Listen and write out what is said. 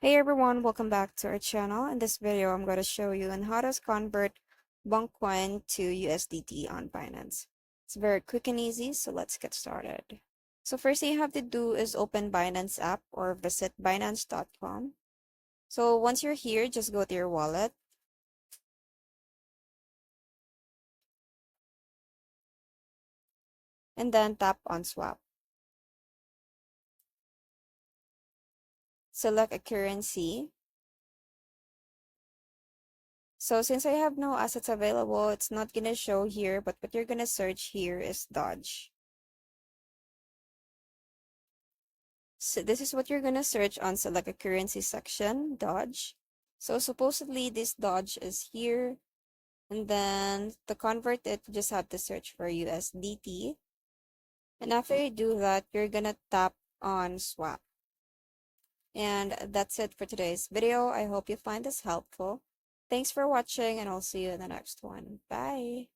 Hey everyone, welcome back to our channel. In this video, I'm going to show you on how to convert BONK coin to USDT on Binance. It's very quick and easy, so let's get started. So first thing you have to do is open Binance app or visit Binance.com. So once you're here, just go to your wallet and then tap on swap. Select a currency. So since I have no assets available, it's not going to show here, but what you're going to search here is Dodge. So this is what you're going to search on select a currency section, Dodge. So supposedly this Dodge is here. And then to convert it, you just have to search for USDT. And after you do that, you're going to tap on swap. And that's it for today's video. I hope you find this helpful. Thanks for watching and I'll see you in the next one. Bye.